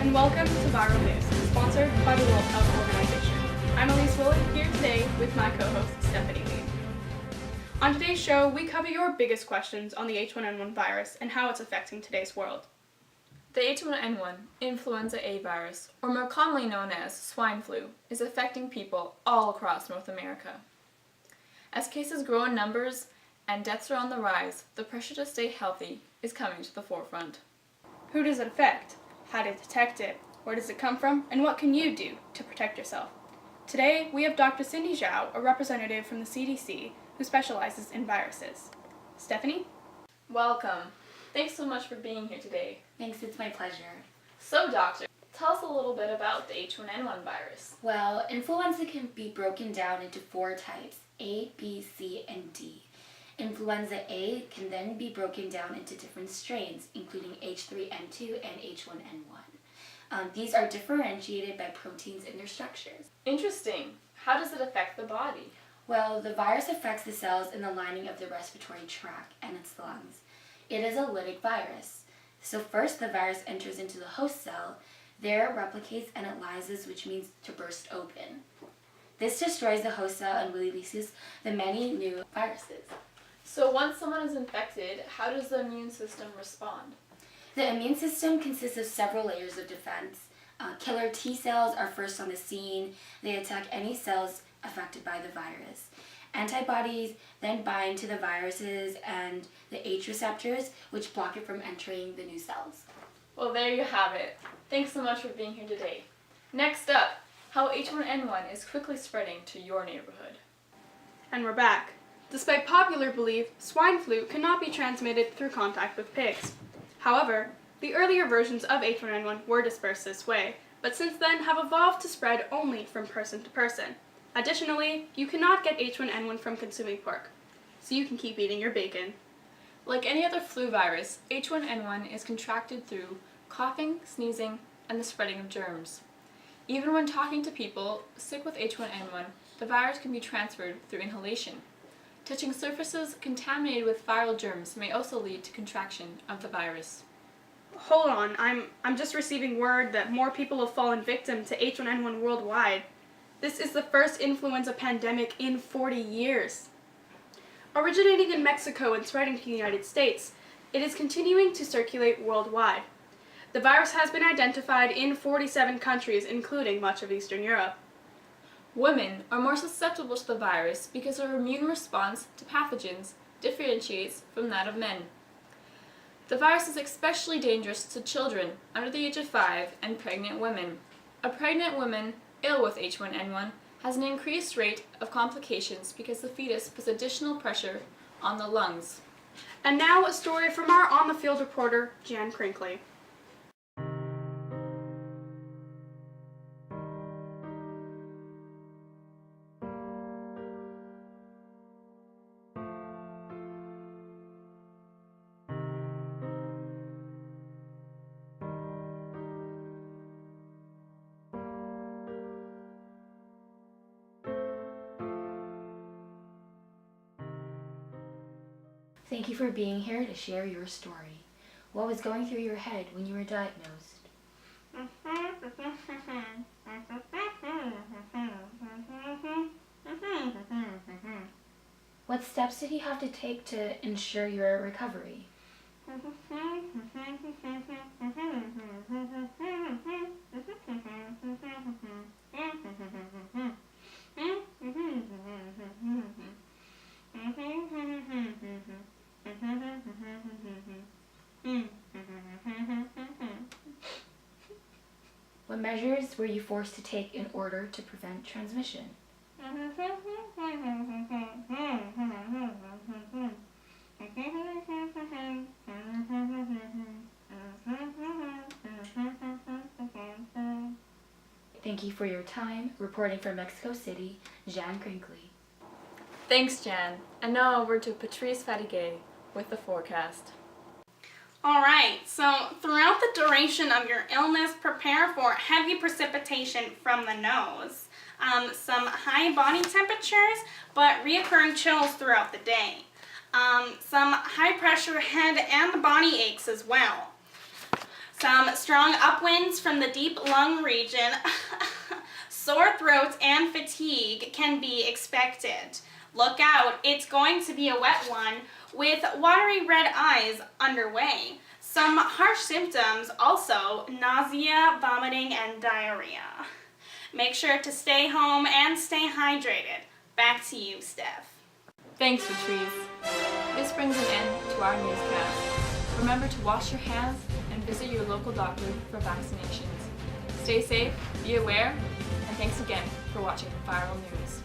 and welcome to Viral News, sponsored by the World Health Organization. I'm Elyse here today with my co-host Stephanie Lee. On today's show, we cover your biggest questions on the H1N1 virus and how it's affecting today's world. The H1N1 influenza A virus, or more commonly known as swine flu, is affecting people all across North America. As cases grow in numbers and deaths are on the rise, the pressure to stay healthy is coming to the forefront. Who does it affect? How to detect it? Where does it come from? And what can you do to protect yourself? Today, we have Dr. Cindy Zhao, a representative from the CDC, who specializes in viruses. Stephanie? Welcome. Thanks so much for being here today. Thanks, it's my pleasure. So, doctor, tell us a little bit about the H1N1 virus. Well, influenza can be broken down into 4 types, A, B, C, and D. Influenza A can then be broken down into different strains, including H3N2 and H1N1. These are differentiated by proteins in their structures. Interesting. How does it affect the body? Well, the virus affects the cells in the lining of the respiratory tract and its lungs. It is a lytic virus. So first the virus enters into the host cell, there it replicates and it lyses, which means to burst open. This destroys the host cell and releases the many new viruses. So once someone is infected, how does the immune system respond? The immune system consists of several layers of defense. Killer T cells are first on the scene. They attack any cells affected by the virus. Antibodies then bind to the viruses and the H receptors, which block it from entering the new cells. Well, there you have it. Thanks so much for being here today. Next up, how H1N1 is quickly spreading to your neighborhood. And we're back. Despite popular belief, swine flu cannot be transmitted through contact with pigs. However, the earlier versions of H1N1 were dispersed this way, but since then have evolved to spread only from person to person. Additionally, you cannot get H1N1 from consuming pork, so you can keep eating your bacon. Like any other flu virus, H1N1 is contracted through coughing, sneezing, and the spreading of germs. Even when talking to people sick with H1N1, the virus can be transferred through inhalation. Touching surfaces contaminated with viral germs may also lead to contraction of the virus. Hold on, I'm just receiving word that more people have fallen victim to H1N1 worldwide. This is the first influenza pandemic in 40 years. Originating in Mexico and spreading to the United States, it is continuing to circulate worldwide. The virus has been identified in 47 countries, including much of Eastern Europe. Women are more susceptible to the virus because their immune response to pathogens differentiates from that of men. The virus is especially dangerous to children under the age of 5 and pregnant women. A pregnant woman ill with H1N1 has an increased rate of complications because the fetus puts additional pressure on the lungs. And now a story from our on-the-field reporter, Jan Crinkley. Thank you for being here to share your story. What was going through your head when you were diagnosed? What steps did you have to take to ensure your recovery? What measures were you forced to take in order to prevent transmission? Thank you for your time. Reporting from Mexico City, Jan Crinkley. Thanks, Jan. And now over to Patrice Fatigué with the forecast. Alright, so throughout the duration of your illness, prepare for heavy precipitation from the nose, some high body temperatures, but reoccurring chills throughout the day, some high pressure head and body aches as well. Some strong upwinds from the deep lung region, sore throats, and fatigue can be expected. Look out, it's going to be a wet one with watery red eyes underway. Some harsh symptoms also, nausea, vomiting, and diarrhea. Make sure to stay home and stay hydrated. Back to you, Steph. Thanks, Latrice. This brings an end to our newscast. Remember to wash your hands and visit your local doctor for vaccinations. Stay safe, be aware, and thanks again for watching Viral News.